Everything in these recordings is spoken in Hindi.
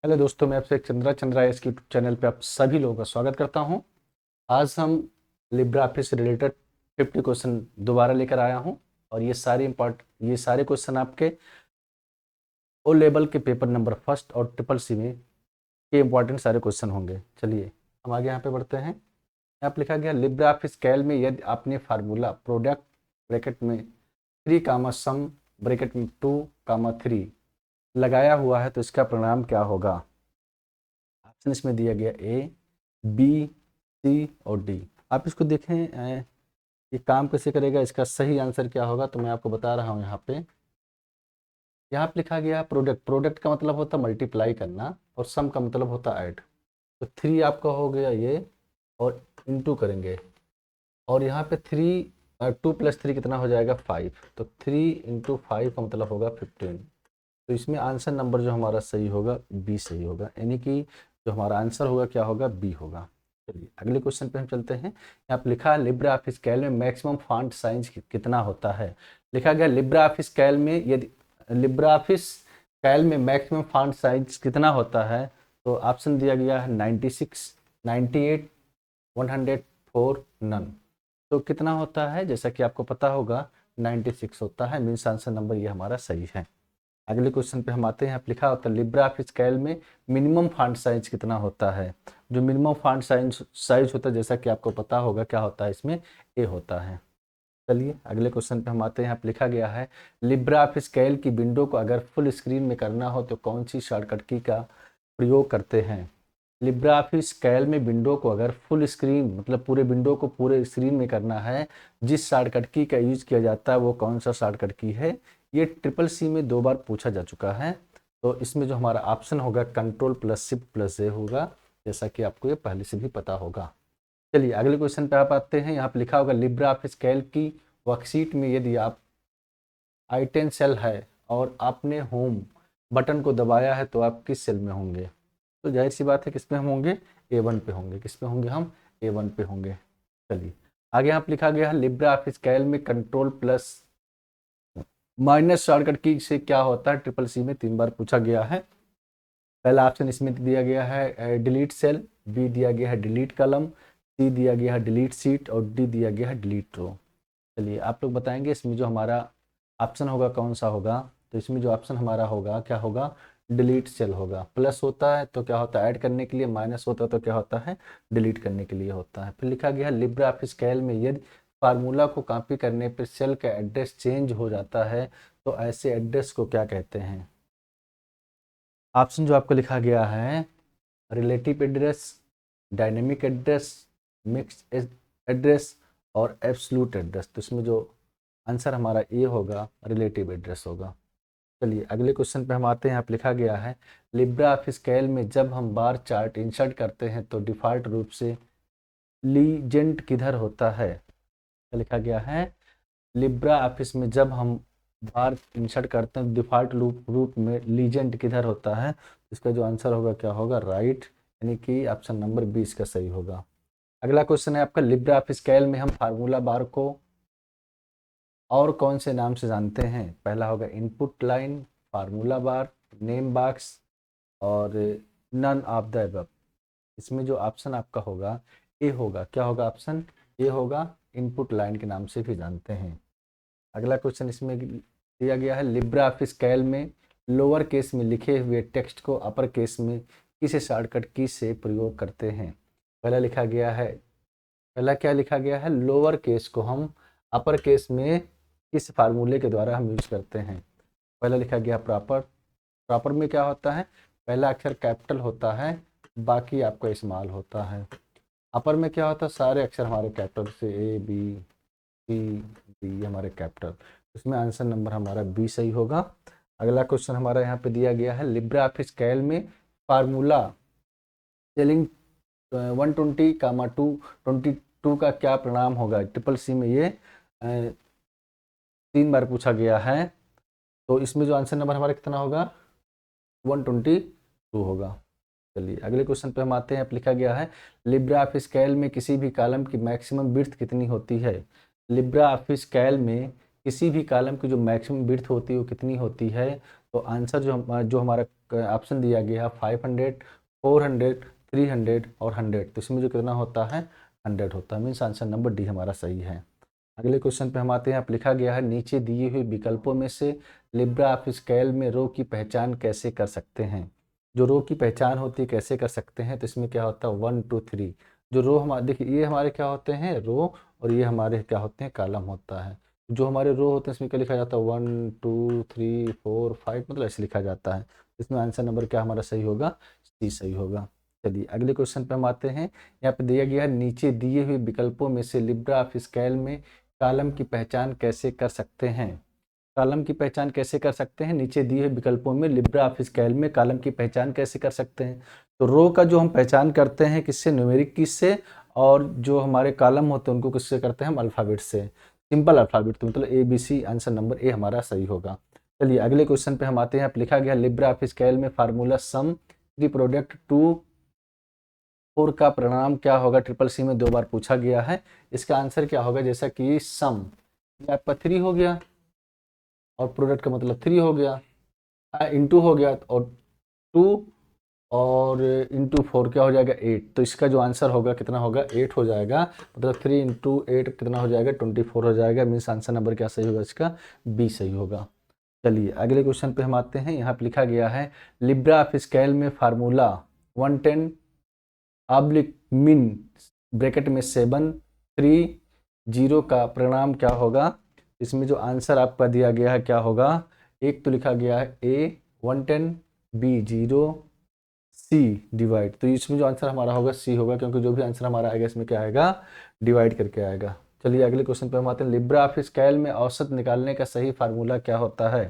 हेलो दोस्तों, मैं आपसे चंद्रा एस के यूट्यूब चैनल पे आप सभी लोगों का स्वागत करता हूं। आज हम लिब्रा ऑफिस से रिलेटेड 50 क्वेश्चन दोबारा लेकर आया हूं और ये सारे क्वेश्चन आपके ओ लेवल के पेपर नंबर फर्स्ट और ट्रिपल सी में के इंपॉर्टेंट सारे क्वेश्चन होंगे। चलिए हम आगे यहाँ पे बढ़ते हैं। यहाँ पे लिखा गया लिब्रा ऑफिस कैल में यदि आपने फार्मूला प्रोडक्ट ब्रैकेट में 3 कामा सम ब्रैकेट में 2 कामा 3 लगाया हुआ है तो इसका परिणाम क्या होगा। ऑप्शन इसमें दिया गया ए, बी, सी और डी। आप इसको देखें, ये काम कैसे करेगा, इसका सही आंसर क्या होगा तो मैं आपको बता रहा हूँ। यहाँ पे लिखा गया प्रोडक्ट। प्रोडक्ट का मतलब होता है मल्टीप्लाई करना और सम का मतलब होता है ऐड। तो 3 आपका हो गया ये और इनटू करेंगे और यहाँ पे 2 + 3 कितना हो जाएगा 5। तो 3 × 5 का मतलब होगा 15। तो इसमें आंसर नंबर जो हमारा सही होगा बी सही होगा, यानी कि जो हमारा आंसर होगा क्या होगा, बी होगा। चलिए अगले क्वेश्चन पे हम चलते हैं। यहाँ पे लिखा है लिब्रा ऑफिस कैल में मैक्सिमम फॉन्ट साइज कितना होता है। लिखा गया लिब्रा ऑफिस कैल में यदि लिब्रा ऑफिस कैल में मैक्सिमम फॉन्ट साइज कितना होता है तो ऑप्शन दिया गया है 96, 98, 104, नन। तो कितना होता है, जैसा कि आपको पता होगा 96 होता है, मीन्स आंसर नंबर ये हमारा सही है। अगले क्वेश्चन पे हम आते हैं। यहाँ पे लिखा होता है लिब्रा ऑफिस कैल में मिनिमम फॉन्ट साइज कितना होता है। जो मिनिमम फॉन्ट साइज होता है, जैसा कि आपको पता होगा क्या होता है, इसमें ए होता है। चलिए अगले क्वेश्चन पे हम आते हैं। यहाँ पे लिखा गया है लिब्रा ऑफिस कैल की विंडो को अगर फुल स्क्रीन में करना हो तो कौन सी शॉर्टकट की का प्रयोग करते हैं। लिब्रा ऑफिस कैल में विंडो को अगर फुल स्क्रीन मतलब पूरे विंडो को पूरे स्क्रीन में करना है, जिस शॉर्टकट की का यूज किया जाता है वो कौन सा शॉर्टकट की है। ये ट्रिपल सी में 2 बार पूछा जा चुका है। तो इसमें जो हमारा ऑप्शन होगा Ctrl+Shift+A होगा, जैसा कि आपको ये पहले से भी पता होगा। चलिए अगले क्वेश्चन पे आप आते हैं। यहाँ पे लिखा होगा लिब्रा ऑफिस कैल की वर्कशीट में यदि आप I10 सेल है और आपने होम बटन को दबाया है तो आप किस सेल में होंगे। तो जाहिर सी बात है किस पे हम होंगे, A1 पे होंगे। किस पे होंगे हम, A1 पे होंगे। चलिए आगे यहाँ पे लिखा गया है लिब्रा ऑफिस कैल में Ctrl+- शॉर्टकट की से क्या होता है। ट्रिपल सी में 3 बार पूछा गया है। पहला ऑप्शन इसमें दिया गया है डिलीट सेल, बी दिया गया है डिलीट कॉलम, सी दिया गया है डिलीट सीट और डी दिया गया है डिलीट रो। चलिए आप लोग बताएंगे इसमें जो हमारा ऑप्शन होगा कौन सा होगा। तो इसमें जो ऑप्शन हमारा होगा क्या होगा, डिलीट सेल होगा। प्लस होता है तो क्या होता है ऐड करने के लिए, माइनस होता है तो क्या होता है डिलीट करने के लिए होता है। फिर लिखा गया है लिब्रा ऑफिस कैल में यदि फार्मूला को कॉपी करने पर सेल का एड्रेस चेंज हो जाता है तो ऐसे एड्रेस को क्या कहते हैं। ऑप्शन जो आपको लिखा गया है relative address, dynamic address, mix address और एब्सोल्यूट एड्रेस। तो इसमें जो आंसर हमारा ए होगा रिलेटिव एड्रेस होगा। चलिए अगले क्वेश्चन पे हम आते हैं। यहाँ पे लिखा गया है लिब्रा ऑफिस कैल में जब हम बार चार्ट इंसर्ट करते हैं तो डिफ़ॉल्ट रूप से लीजेंड किधर होता है। क्या लिखा गया है, लिब्रा ऑफिस में जब हम बार इंसर्ट करते हैं डिफ़ॉल्ट रूप में लीजेंड किधर होता है। इसका जो आंसर होगा क्या होगा, राइट, यानी कि ऑप्शन नंबर 20 का सही होगा। अगला क्वेश्चन है आपका लिब्रा ऑफिस कैल में हम फार्मूला बार को और कौन से नाम से जानते हैं। पहला होगा इनपुट लाइन, फार्मूला बार, नेम बॉक्स और नन ऑफ द अबव। इसमें जो ऑप्शन आपका होगा ए होगा। क्या होगा ऑप्शन ए होगा, इनपुट लाइन के नाम से भी जानते हैं। अगला क्वेश्चन इसमें दिया गया है लिब्रा ऑफिस कैल में लोअर केस में लिखे हुए टेक्स्ट को अपर केस में किस शॉर्टकट की से प्रयोग करते हैं। पहला क्या लिखा गया है, लोअर केस को हम अपर केस में किस फार्मूले के द्वारा हम यूज करते हैं। पहला लिखा गया प्रॉपर। प्रॉपर में क्या होता है, पहला अक्षर कैपिटल होता है, बाकी आपका स्मॉल होता है। अपर में क्या होता है, सारे अक्षर हमारे कैपिटल से ए बी सी डी हमारे कैपिटल। इसमें आंसर नंबर हमारा बी सही होगा। अगला क्वेश्चन हमारा यहाँ पे दिया गया है लिब्रा ऑफिस कैल में फार्मूला सेलिंग 120, 222 का क्या परिणाम होगा। ट्रिपल सी में ये 3 बार पूछा गया है। तो इसमें जो आंसर नंबर हमारा कितना होगा, 122 होगा। चलिए अगले क्वेश्चन पे हम आते हैं। लिखा गया है लिब्रा ऑफिस कैल में किसी भी कॉलम की मैक्सिमम विड्थ कितनी होती है। लिब्रा ऑफिस कैल में किसी भी कॉलम की जो मैक्सिमम विड्थ होती है वो कितनी होती है। तो आंसर जो हमारा ऑप्शन दिया गया है 500, 400, 300 और 100, तो इसमें जो कितना होता है 100 होता है। मीन्स आंसर नंबर डी हमारा सही है। अगले क्वेश्चन पे हम आते हैं। आप लिखा गया है नीचे दिए हुए विकल्पों में से लिब्रा ऑफिस कैल में रो की पहचान कैसे कर सकते हैं। जो रो की पहचान होती है कैसे कर सकते हैं, तो इसमें क्या होता है 1 2 3। जो रो हमारे देखिए ये हमारे क्या होते हैं रो, और ये हमारे क्या होते हैं कॉलम होता है। जो हमारे रो होते हैं इसमें क्या लिखा जाता है 1 2 3 4 5, मतलब ऐसे लिखा जाता है। इसमें आंसर नंबर क्या हमारा सही होगा, सी सही होगा। चलिए अगले क्वेश्चन पे हम आते हैं। यहाँ पे दिया गया है नीचे दिए हुए विकल्पों में से लिब्रा ऑफिस कैल में कॉलम की पहचान कैसे कर सकते हैं। कॉलम की पहचान कैसे कर सकते हैं, नीचे दिए हुए विकल्पों में लिब्रा ऑफिस कैल में कॉलम की पहचान कैसे कर सकते हैं। तो रो का जो हम पहचान करते हैं किससे, न्यूमेरिक की से, और जो हमारे कॉलम होते हैं उनको किससे करते हैं हम अल्फ़ाबेट से, सिंपल अल्फ़ाबेट। तो मतलब ABC, आंसर नंबर ए हमारा सही होगा। चलिए अगले क्वेश्चन पे हम आते हैं। आप लिखा गया लिब्रा ऑफिस कैल में फार्मूला सम द प्रोडक्ट 2 4 का परिणाम क्या होगा, ट्रिपल सी में 2 बार पूछा गया है। इसका आंसर क्या होगा, जैसा कि सम ये आपका 3 हो गया और प्रोडक्ट का मतलब 3 हो गया, इंटू हो गया और 2 और इंटू 4 क्या हो जाएगा 8। तो इसका जो आंसर होगा कितना होगा 8 हो जाएगा। मतलब 3 इंटू 8 कितना हो जाएगा 24 हो जाएगा। मीन्स आंसर नंबर क्या सही होगा, इसका बी सही होगा। चलिए अगले क्वेश्चन पे हम आते हैं। यहाँ पे लिखा गया है लिब्रा ऑफिस कैल में फार्मूला 110 ऑब्लिक मिन ब्रैकेट में 7 3 0 का परिणाम क्या होगा। इसमें जो आंसर आपका दिया गया है क्या होगा, एक तो लिखा गया है ए 110, बी 0, सी डिवाइड। तो इसमें जो आंसर हमारा होगा सी होगा, क्योंकि जो भी आंसर हमारा आएगा इसमें क्या आएगा डिवाइड करके आएगा। चलिए अगले क्वेश्चन पे हम आते हैं। लिब्रा ऑफिस कैल में औसत निकालने का सही फार्मूला क्या होता है।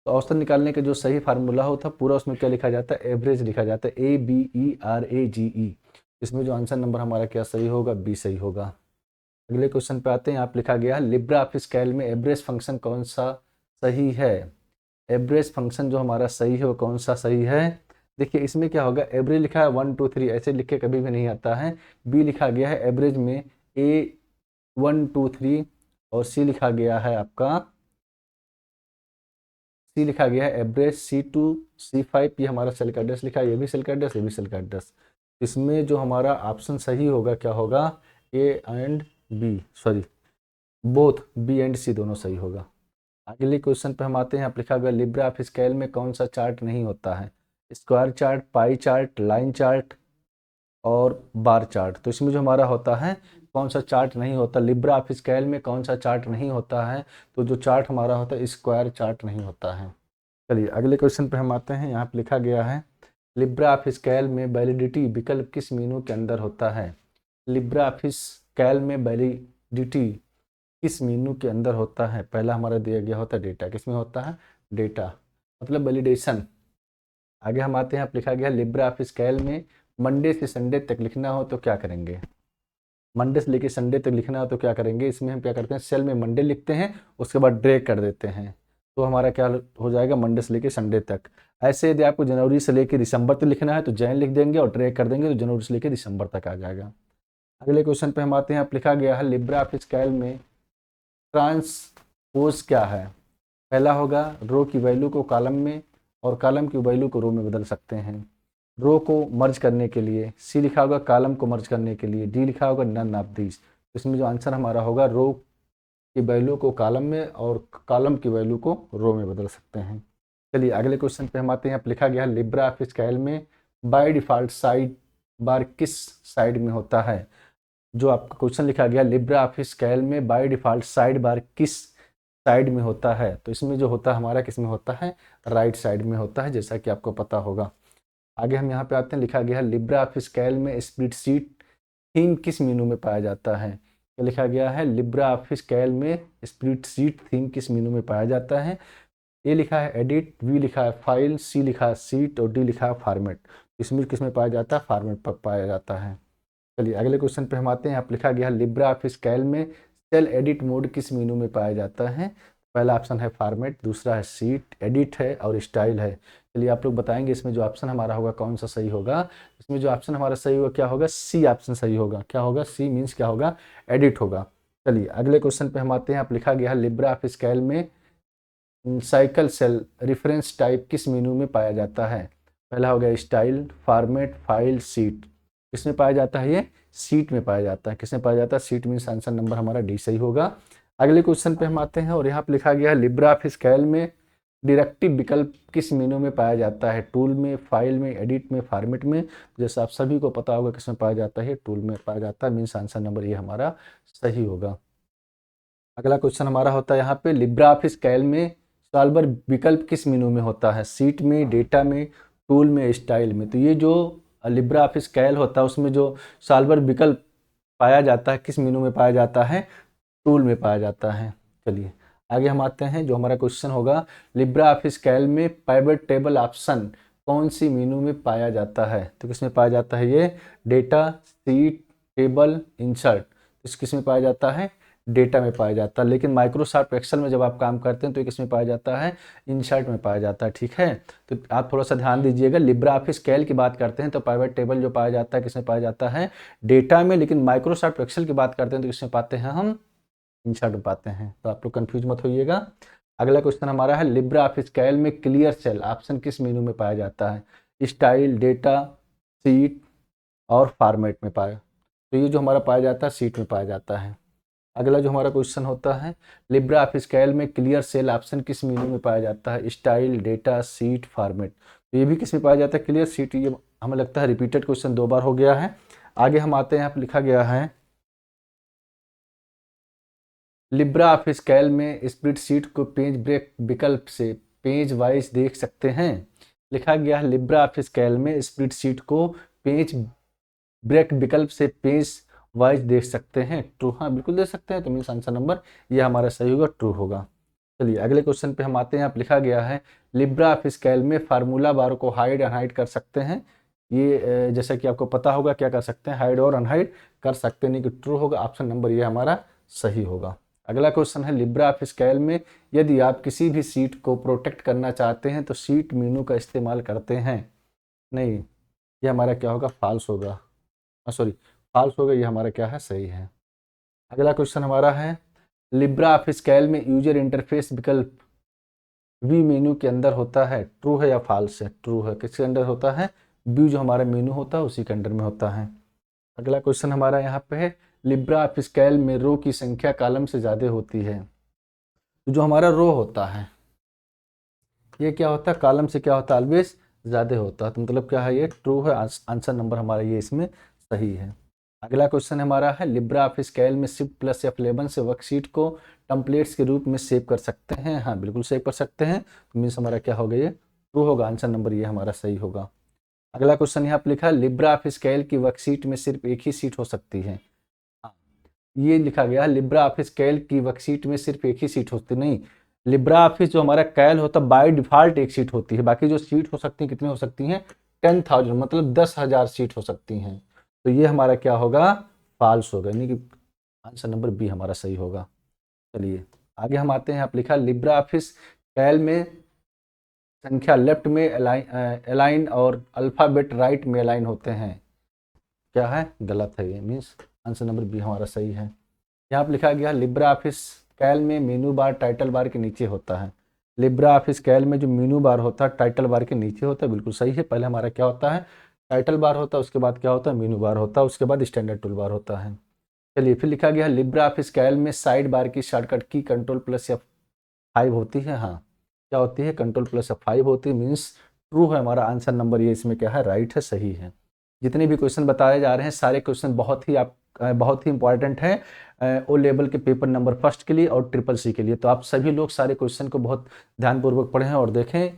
तो औसत निकालने का जो सही फार्मूला होता है पूरा उसमें क्या लिखा जाता है, एवरेज लिखा जाता है, ABERAGE। इसमें जो आंसर नंबर हमारा क्या सही होगा, बी सही होगा। अगले क्वेश्चन पे आते हैं। आप लिखा गया है लिब्रा ऑफिस कैल में एवरेज फंक्शन कौन सा सही है। एवरेज फंक्शन जो हमारा सही है वो कौन सा सही है। देखिए इसमें क्या होगा, एवरेज लिखा है 1 2 3, ऐसे लिख के कभी भी नहीं आता है। बी लिखा गया है एवरेज में A1 2 3, और सी लिखा गया है आपका, सी लिखा गया है एवरेज C2 C5। ये हमारा सेल का एड्रेस लिखा है, ये भी सेल का एड्रेस, ये भी सेल का एड्रेस। इसमें जो हमारा ऑप्शन सही होगा क्या होगा, A and B, sorry both B and C दोनों सही होगा। अगले क्वेश्चन पे हम आते हैं। आप लिखा गया लिब्रा ऑफिस कैल में कौन सा चार्ट नहीं होता है। Square chart, pie chart, line chart और बार चार्ट। तो इसमें जो हमारा होता है कौन सा चार्ट नहीं होता, लिब्रा ऑफिस कैल में कौन सा चार्ट नहीं होता है। तो जो चार्ट हमारा होता है स्क्वायर चार्ट नहीं होता है। चलिए अगले क्वेश्चन पे हम आते हैं। यहाँ पे लिखा गया है लिब्रा ऑफिस कैल में वैलिडिटी विकल्प किस मीनू के अंदर होता है। लिब्रा ऑफिस कैल में वैलिडिटी किस मीनू के अंदर होता है। पहला हमारा दिया गया होता है डेटा, किसमें होता है डेटा, मतलब वैलिडेशन। आगे हम आते हैं। आप लिखा गया लिब्रा ऑफिस कैल में मंडे से संडे तक लिखना हो तो क्या करेंगे। मंडे से लेकर संडे तक लिखना हो तो क्या करेंगे, इसमें हम क्या करते हैं सेल में मंडे लिखते हैं, उसके बाद ड्रैग कर देते हैं। तो हमारा क्या हो जाएगा मंडे से लेकर संडे तक। ऐसे यदि आपको जनवरी से लेकर दिसंबर तक लिखना है तो जैन लिख देंगे और ड्रैग कर देंगे, तो जनवरी से लेकर दिसंबर तक आ जाएगा। अगले क्वेश्चन पे हम आते हैं। आप लिखा गया है लिब्रा ऑफिस कैल में ट्रांसपोज क्या है। पहला होगा रो की वैल्यू को कॉलम में और कॉलम की वैल्यू को रो में बदल सकते हैं। रो को मर्ज करने के लिए सी लिखा होगा, कॉलम को मर्ज करने के लिए डी लिखा होगा, नन ऑफ दीज। इसमें जो आंसर हमारा होगा रो की वैल्यू को कॉलम में और कॉलम की वैल्यू को रो में बदल सकते हैं। चलिए अगले क्वेश्चन पे हम आते हैं। आप लिखा गया है लिब्रा ऑफिस कैल में बाय डिफ़ॉल्ट साइड बार किस साइड में होता है। जो आपका क्वेश्चन लिखा गया लिब्रा ऑफिस कैल में बाय डिफ़ॉल्ट साइड बार किस साइड में होता है, तो इसमें जो होता है हमारा किस में होता है, राइट साइड में होता है, जैसा कि आपको पता होगा। आगे हम यहाँ पे आते हैं। लिखा गया है लिब्रा ऑफिस कैल में स्प्रेडशीट थीम किस मीनू में पाया जाता है। क्या लिखा गया है लिब्रा ऑफिस कैल में स्प्रेडशीट थीम किस मीनू में पाया जाता है। ए लिखा है एडिट, बी लिखा है फाइल, सी लिखा है सीट और डी लिखा है फॉर्मेट। इसमें किस में पाया जाता है, फॉर्मेट पर पाया जाता है। चलिए अगले क्वेश्चन पे हम आते हैं। आप लिखा गया है लिब्रा ऑफिस कैल में सेल एडिट मोड किस मीनू में पाया जाता है। पहला ऑप्शन है फॉर्मेट, दूसरा है सीट, एडिट है और स्टाइल है। चलिए आप लोग बताएंगे इसमें जो ऑप्शन हमारा होगा कौन सा सही होगा। इसमें जो ऑप्शन हमारा सही होगा क्या होगा, सी ऑप्शन सही होगा। क्या होगा, सी मीन्स क्या होगा, एडिट होगा। चलिए अगले क्वेश्चन पे हम आते हैं। आप लिखा गया है लिब्रा ऑफिस कैल में साइकिल सेल रेफरेंस टाइप किस मेनू में पाया जाता है? पहला हो गया स्टाइल, फॉर्मेट, फाइल, सीट। किसमें पाया जाता है? ये सीट में पाया जाता है। किसमें पाया जाता है? सीट मीन्स आंसर नंबर हमारा डी सही होगा। अगले क्वेश्चन पे हम आते हैं और यहाँ पे लिखा गया है लिब्रा ऑफिस कैल में डायरेक्टिव विकल्प किस मेनू में पाया जाता है? टूल में, फाइल में, एडिट में, फॉर्मेट में। जैसे आप सभी को पता होगा किसमें पाया जाता है? टूल में पाया जाता है, मीन्स आंसर नंबर ये हमारा सही होगा। अगला क्वेश्चन हमारा होता है यहाँ पे लिब्रा ऑफिस कैल में सॉल्वर विकल्प किस मेनू में होता है? सीट में, डेटा में, टूल में, स्टाइल में। तो ये जो लिब्रा ऑफिस कैल होता है उसमें जो सॉल्वर विकल्प पाया जाता है किस मेनू में पाया जाता है? टूल में पाया जाता है। चलिए आगे हम आते हैं। जो हमारा क्वेश्चन होगा लिब्रा ऑफिस कैल में पाइवट टेबल ऑप्शन कौन सी मेनू में पाया जाता है? तो किसमें पाया जाता है? ये डेटा, सीट, टेबल, इंसर्ट। इस किस में पाया जाता है? डेटा में पाया जाता है। लेकिन माइक्रोसॉफ्ट एक्सेल में जब आप काम करते हैं तो ये किस में पाया जाता है? इंसर्ट में पाया जाता है। ठीक है, तो आप थोड़ा सा ध्यान दीजिएगा। लिब्रा ऑफिस कैल की बात करते हैं तो पाइवट टेबल जो पाया जाता है किसमें पाया जाता है? डेटा में। लेकिन माइक्रोसॉफ्ट एक्सेल की बात करते हैं तो किसमें पाते हैं हम? इंसर्ट में पाते हैं। तो आप लोग कंफ्यूज मत होइएगा। अगला क्वेश्चन हमारा है लिब्रा ऑफिस कैल में क्लियर सेल ऑप्शन किस मेनू में पाया जाता है? स्टाइल, डेटा, सीट और फॉर्मेट में पाया। तो ये जो हमारा पाया जाता है सीट में पाया जाता है। अगला जो हमारा क्वेश्चन होता है लिब्रा ऑफिस कैल में क्लियर सेल ऑप्शन किस मेनू में पाया जाता है? Style, data, seat, format. तो ये भी किस में पाया जाता है? Clear seat. ये हमें लगता है रिपीटेड क्वेश्चन 2 बार हो गया है। आगे हम आते हैं, यहाँ पर लिखा गया है लिब्रा ऑफिस कैल में स्प्रेडशीट को पेज ब्रेक विकल्प से पेज वाइज देख सकते हैं। लिखा गया है लिब्रा ऑफिस कैल में स्प्रेडशीट को पेज ब्रेक विकल्प से पेज वाइज देख सकते हैं। ट्रू, हाँ बिल्कुल देख सकते हैं। तो मीन्स आंसर नंबर ये हमारा सही होगा, ट्रू होगा। चलिए अगले क्वेश्चन पे हम आते हैं। आप लिखा गया है लिब्रा ऑफिस कैल में फार्मूला बार को हाइड अनहाइड कर सकते हैं। ये जैसा कि आपको पता होगा क्या कर सकते हैं? हाइड और अनहाइड कर सकते हैं। नहीं कि ट्रू होगा, ऑप्शन नंबर ये हमारा सही होगा। अगला क्वेश्चन है लिब्रा ऑफिस कैल में यदि आप किसी भी सीट को प्रोटेक्ट करना चाहते हैं तो सीट मेनू का इस्तेमाल करते हैं। नहीं, ये हमारा क्या होगा? फॉल्स होगा। सॉरी, फॉल्स होगा। ये हमारा क्या है? सही है। अगला क्वेश्चन हमारा है लिब्रा ऑफिस कैल में यूजर इंटरफेस विकल्प वी मेनू के अंदर होता है। ट्रू है या फॉल्स है? ट्रू है। किसके अंदर होता है? व्यू जो हमारा मेनू होता है उसी के अंदर में होता है। अगला क्वेश्चन हमारा यहाँ पे है लिब्रा ऑफिस कैल में रो की संख्या कॉलम से ज़्यादा होती है। तो जो हमारा रो होता है ये क्या होता है? कॉलम से क्या होता है? ऑलवेज ज़्यादा होता है। तो मतलब क्या है? ये ट्रू है। आंसर नंबर हमारा ये इसमें सही है। अगला क्वेश्चन हमारा है लिब्रा ऑफिस कैल में शिफ्ट प्लस F11 से वर्कशीट को टेम्पलेट्स के रूप में सेव कर सकते हैं। हाँ बिल्कुल सेव कर सकते हैं। तो मीन्स हमारा क्या होगा? ये ट्रू होगा। आंसर नंबर ये हमारा सही होगा। अगला क्वेश्चन यहाँ पे लिखा है लिब्रा ऑफिस कैल की वर्कशीट में सिर्फ एक ही सीट हो सकती है। हाँ, ये लिखा गया है लिब्रा ऑफिस कैल की वर्कशीट में सिर्फ एक ही सीट होती नहीं। लिब्रा ऑफिस जो हमारा कैल होता है बाय डिफॉल्ट एक सीट होती है। बाकी जो सीट हो सकती है कितनी हो सकती हैं? 10,000, मतलब 10,000 सीट हो सकती हैं। तो ये हमारा क्या होगा? फॉल्स होगा, यानी कि आंसर नंबर बी हमारा सही होगा। चलिए आगे हम आते हैं। आप लिखा लिब्रा ऑफिस कैल में संख्या लेफ्ट में अलाइन और अल्फाबेट राइट में अलाइन होते हैं। क्या है? गलत है। ये मीन्स आंसर नंबर बी हमारा सही है। यहाँ पर लिखा गया लिब्रा ऑफिस कैल में मेनू बार टाइटल बार के नीचे होता है। लिब्रा ऑफिस कैल में जो मेनू बार होता है टाइटल बार के नीचे होता है। बिल्कुल सही है। पहले हमारा क्या होता है? टाइटल बार होता है, उसके बाद क्या होता है? मेनू बार होता है, उसके बाद स्टैंडर्ड टूल बार होता है। चलिए फिर लिखा गया लिब्रा ऑफिस कैल में साइड बार की शॉर्टकट की कंट्रोल प्लस F5 होती है। हाँ, क्या होती है? कंट्रोल प्लस F5 होती है। मीन्स ट्रू है हमारा आंसर नंबर ये इसमें क्या है? राइट है, सही है। जितने भी क्वेश्चन बताए जा रहे हैं सारे क्वेश्चन बहुत ही इंपॉर्टेंट हैं ओ लेवल के पेपर नंबर फर्स्ट के लिए और ट्रिपल सी के लिए। तो आप सभी लोग सारे क्वेश्चन को बहुत ध्यानपूर्वक पढ़ें और देखें।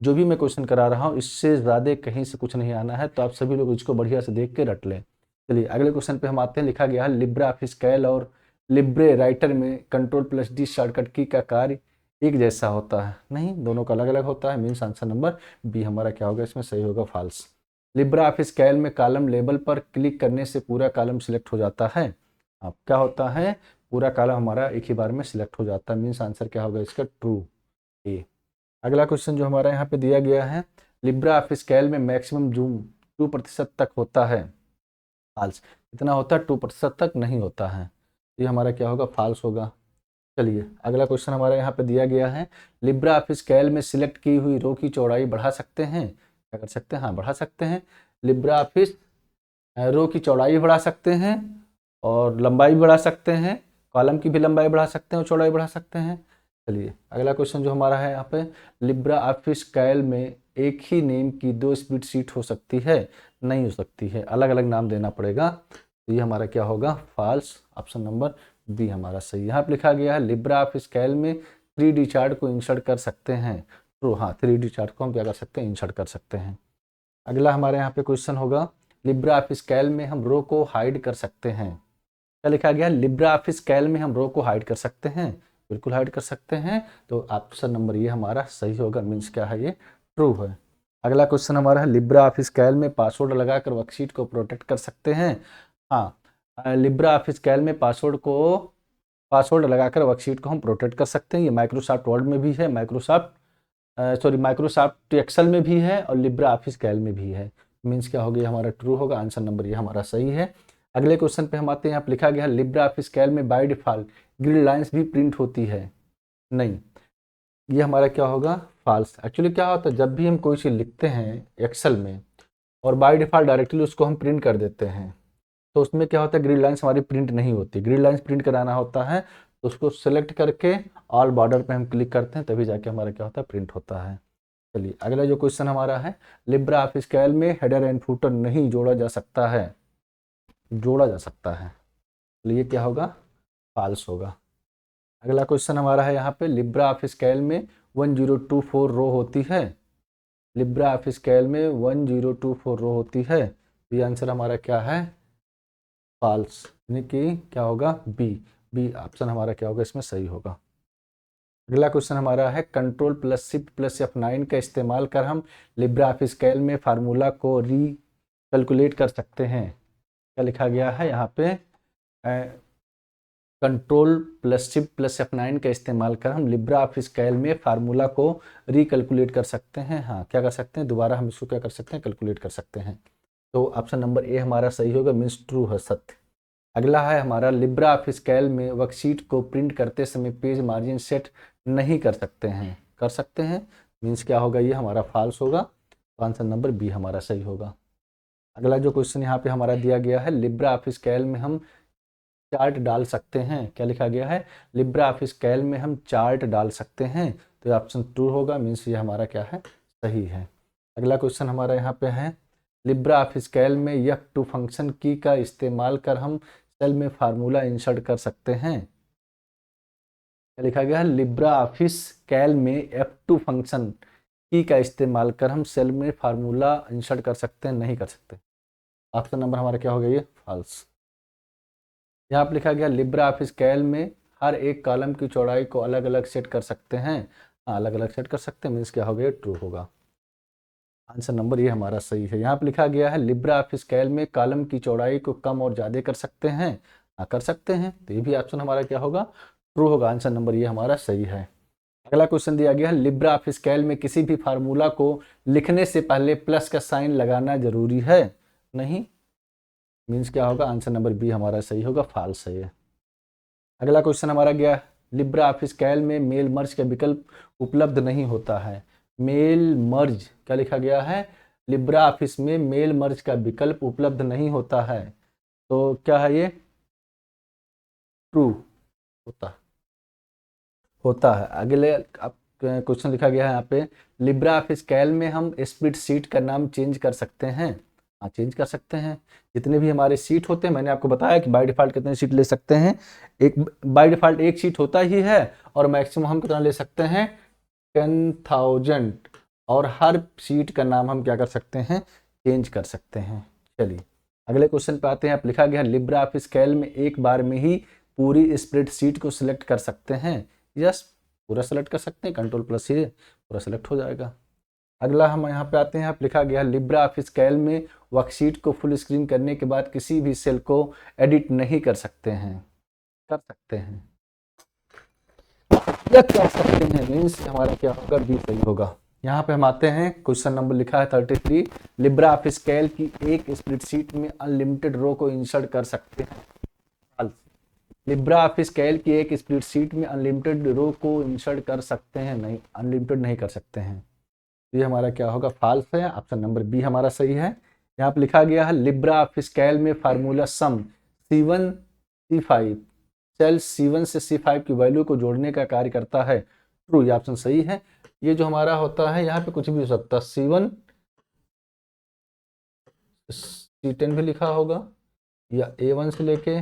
जो भी मैं क्वेश्चन करा रहा हूँ इससे ज़्यादा कहीं से कुछ नहीं आना है। तो आप सभी लोग इसको बढ़िया से देख के रट लें। चलिए अगले क्वेश्चन पे हम आते हैं। लिखा गया है लिब्रा ऑफिस कैल और लिब्रे राइटर में कंट्रोल प्लस डी शॉर्टकट की का कार्य एक जैसा होता है। नहीं, दोनों का अलग अलग होता है। मीन्स आंसर नंबर बी हमारा क्या होगा? इसमें सही होगा, फॉल्स। लिब्रा ऑफिस कैल में कॉलम लेबल पर क्लिक करने से पूरा कॉलम सिलेक्ट हो जाता है। अब क्या होता है? पूरा कॉलम हमारा एक ही बार में सिलेक्ट हो जाता है। मीन्स आंसर क्या होगा इसका? ट्रू। ए। अगला क्वेश्चन जो हमारा यहाँ पे दिया गया है लिब्रा ऑफिस कैल में मैक्सिमम जूम 2% तक होता है। फॉल्स। कितना होता है? 2% तक नहीं होता है। ये हमारा क्या होगा? फॉल्स होगा। चलिए अगला क्वेश्चन हमारा यहाँ पे दिया गया है, लिब्रा ऑफिस कैल में सिलेक्ट की हुई रो की चौड़ाई बढ़ा सकते हैं, क्या कर सकते हैं, हाँ बढ़ा सकते हैं। लिब्रा ऑफिस रो की चौड़ाई बढ़ा सकते हैं और लंबाई बढ़ा सकते हैं, कॉलम की भी लंबाई बढ़ा सकते हैं और चौड़ाई बढ़ा सकते हैं। चलिए अगला क्वेश्चन जो हमारा है यहाँ पे, लिब्रा ऑफिस कैल में एक ही नेम की 2 स्प्रेडशीट हो सकती है, नहीं हो सकती है, अलग अलग नाम देना पड़ेगा। तो ये हमारा क्या होगा, फॉल्स। ऑप्शन नंबर बी हमारा सही। यहाँ पे लिखा गया है लिब्रा ऑफिस कैल में 3D चार्ट को इंसर्ट कर सकते हैं, ट्रू। हाँ 3D चार्ट को हम क्या कर सकते हैं, इंसर्ट कर सकते हैं। अगला हमारे यहाँ पे क्वेश्चन होगा, लिब्रा ऑफिस कैल में हम रो को हाइड कर सकते हैं, क्या लिखा गया, लिब्रा ऑफिस कैल में हम रो को हाइड कर सकते हैं, बिल्कुल हाइड कर सकते हैं। तो ऑप्शन नंबर ये हमारा सही होगा, मीन्स क्या है, ये ट्रू है। अगला क्वेश्चन हमारा है, लिब्रा ऑफिस कैल में पासवर्ड लगाकर वर्कशीट को प्रोटेक्ट कर सकते हैं। हाँ लिब्रा ऑफिस कैल में पासवर्ड लगाकर वर्कशीट को हम प्रोटेक्ट कर सकते हैं। ये माइक्रोसॉफ्ट वर्ड में भी है, माइक्रोसॉफ्ट एक्सेल में भी है और लिब्रा ऑफिस कैल में भी है। मीन्स क्या हो गया, हमारा ट्रू होगा, आंसर नंबर ये हमारा सही है। अगले क्वेश्चन पे हम आते हैं, यहाँ पे लिखा गया है लिब्रा ऑफिस कैल में बाय डिफॉल्ट ग्रिड लाइंस भी प्रिंट होती है, नहीं। ये हमारा क्या होगा, फॉल्स। एक्चुअली क्या होता है, जब भी हम कोई चीज़ लिखते हैं एक्सेल में और बाय डिफॉल्ट डायरेक्टली उसको हम प्रिंट कर देते हैं, तो उसमें क्या होता है, ग्रिड लाइंस हमारी प्रिंट नहीं होती। ग्रिड लाइंस प्रिंट कराना होता है तो उसको सेलेक्ट करके ऑल बॉर्डर पे हम क्लिक करते हैं, तभी जाके हमारा क्या होता है, प्रिंट होता है। चलिए अगला जो क्वेश्चन हमारा है, लिब्रा ऑफिस कैल में हेडर एंड फुटर नहीं जोड़ा जा सकता है, जोड़ा जा सकता है, तो ये क्या होगा, फॉल्स होगा। अगला क्वेश्चन हमारा है यहाँ पे, लिब्रा ऑफिस कैल में 1024 रो होती है, लिब्रा ऑफिस कैल में 1024 रो होती है, तो ये आंसर हमारा क्या है, फॉल्स, यानी कि क्या होगा, बी ऑप्शन हमारा क्या होगा, इसमें सही होगा। अगला क्वेश्चन हमारा है, control plus shift plus F9 का इस्तेमाल कर हम लिब्रा ऑफिस कैल में फार्मूला को कैलकुलेट कर सकते हैं, क्या लिखा गया है यहाँ पे, control plus shift plus F9 का इस्तेमाल कर हम लिब्रा ऑफिस कैल में फार्मूला को रिकैलकुलेट कर सकते हैं। हाँ क्या कर सकते हैं, दोबारा हम इसको क्या कर सकते हैं, कैलकुलेट कर सकते हैं। तो ऑप्शन नंबर ए हमारा सही होगा, मीन्स ट्रू है, सत्य। अगला है हमारा, लिब्रा ऑफिस कैल में वर्कशीट को प्रिंट करते समय पेज मार्जिन सेट नहीं कर सकते हैं, कर सकते हैं, मीन्स क्या होगा, ये हमारा फॉल्स होगा। तो आंसर नंबर बी हमारा सही होगा। अगला जो क्वेश्चन यहाँ पे हमारा दिया गया है, लिब्रा ऑफिस कैल में हम चार्ट डाल सकते हैं, क्या लिखा गया है, लिब्रा ऑफिस कैल में हम चार्ट डाल सकते हैं, तो ये ऑप्शन ट्रू होगा, मीन्स ये हमारा क्या है, सही है। अगला क्वेश्चन हमारा यहाँ पे है, लिब्रा ऑफिस कैल में F2 फंक्शन की का इस्तेमाल कर हम सेल में फार्मूला इंसर्ट कर सकते हैं, क्या लिखा गया है, लिब्रा ऑफिस कैल में F2 फंक्शन की का इस्तेमाल कर हम सेल में फार्मूला इंसर्ट कर सकते हैं, नहीं कर सकते। ऑप्शन नंबर हमारा क्या हो गया, ये फॉल्स। यहाँ पर लिखा गया, लिब्रा ऑफिस कैल में हर एक कॉलम की चौड़ाई को अलग अलग सेट कर सकते हैं, हाँ अलग अलग सेट कर सकते हैं, मीन्स क्या हो गया, ट्रू होगा। आंसर नंबर ये हमारा सही है। यहाँ पे लिखा गया है, लिब्रा ऑफिस कैल में कॉलम की चौड़ाई को कम और ज़्यादा कर सकते हैं, हाँ कर सकते हैं, तो ये भी ऑप्शन हमारा क्या होगा, ट्रू होगा। आंसर नंबर ये हमारा सही है। अगला क्वेश्चन दिया गया है, लिब्रा ऑफिस कैल में किसी भी फार्मूला को लिखने से पहले प्लस का साइन लगाना जरूरी है, नहीं, मीन्स क्या होगा, आंसर नंबर बी हमारा सही होगा, फॉल्स है ये। अगला क्वेश्चन हमारा गया, लिब्रा ऑफिस कैल में मेल मर्ज का विकल्प उपलब्ध नहीं होता है, मेल मर्ज, क्या लिखा गया है, लिब्रा ऑफिस में मेल मर्ज का विकल्प उपलब्ध नहीं होता है, तो क्या है ये, ट्रू होता होता है। अगले अब क्वेश्चन लिखा गया है यहाँ पे, लिब्रा ऑफिस कैल में हम स्प्रेडशीट का नाम चेंज कर सकते हैं, हाँ चेंज कर सकते हैं। जितने भी हमारे सीट होते हैं, मैंने आपको बताया कि बाय डिफ़ॉल्ट कितने सीट ले सकते हैं, एक बाय डिफ़ॉल्ट एक सीट होता ही है, और मैक्सिमम हम कितना ले सकते हैं, 10,000, और हर सीट का नाम हम क्या कर सकते हैं, चेंज कर सकते हैं। चलिए अगले क्वेश्चन पे आते हैं। आप लिखा गया, लिब्रा ऑफिस कैल में एक बार में ही पूरी स्प्रेडशीट को सिलेक्ट कर सकते हैं, यस पूरा सेलेक्ट कर सकते हैं, कंट्रोल प्लस से पूरा सेलेक्ट हो जाएगा। अगला हम यहाँ पे आते हैं, आप लिखा गया, लिब्रा ऑफिस कैल में वर्कशीट को फुल स्क्रीन करने के बाद किसी भी सेल को एडिट नहीं कर सकते हैं, कर सकते हैं, या कर सकते हैं, मीन्स हमारा क्या होगा, बी सही होगा। यहाँ पे हम आते हैं, क्वेश्चन नंबर लिखा है 33, लिब्रा ऑफिस कैल की एक स्प्रेडशीट में अनलिमिटेड रो को इंसर्ट कर सकते हैं, लिब्रा ऑफिस कैल्क की एक स्प्रेडशीट में अनलिमिटेड रो को इंसर्ट कर सकते हैं? नहीं, अनलिमिटेड नहीं कर सकते हैं। ये हमारा क्या होगा? फॉल्स है। ऑप्शन नंबर बी हमारा सही है। यहाँ पे लिखा गया है लिब्रा ऑफिस कैल्क में फार्मूला सम C1 C5 सेल C1 से C5 की वैल्यू को जोड़ने का कार्य करता है। ट्रू, ये ऑप्शन सही है। ये जो हमारा होता है यहाँ पे कुछ भी हो सकता है, C1 C10 भी लिखा होगा या A1 से लेके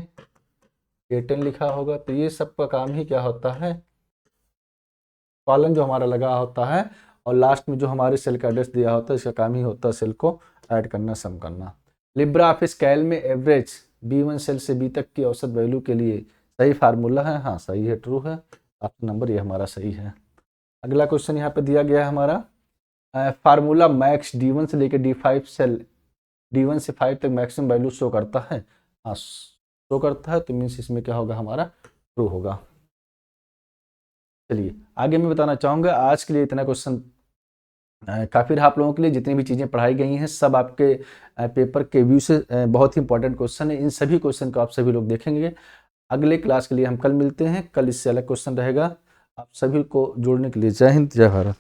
A10 लिखा होगा। तो ये सब का काम ही क्या होता है? कॉलन जो हमारा लगा होता है और लास्ट में जो हमारे सेल का एड्रेस दिया होता है, इसका काम ही होता है सेल को ऐड करना, सम करना। लिब्रा ऑफिस कैल्क में एवरेज B1 सेल से B तक की औसत वैल्यू के लिए सही फार्मूला है? हाँ सही है, ट्रू है। ऑप्शन नंबर ये हमारा सही है। अगला क्वेश्चन यहाँ पे दिया गया है हमारा फार्मूला मैक्स D1 से लेकर D5 सेल D1 से 5 तक मैक्सिमम वैल्यू शो करता है? हाँ शो करता है, तो मीन्स इसमें क्या होगा? हमारा ट्रू होगा। चलिए आगे मैं बताना चाहूँगा, आज के लिए इतना क्वेश्चन काफ़ी रहा आप लोगों के लिए। जितनी भी चीज़ें पढ़ाई गई हैं सब आपके पेपर के व्यू से बहुत ही इंपॉर्टेंट क्वेश्चन है। इन सभी क्वेश्चन को आप सभी लोग देखेंगे। अगले क्लास के लिए हम कल मिलते हैं। कल इससे अलग क्वेश्चन रहेगा। आप सभी को जोड़ने के लिए जय हिंद, जय भारत।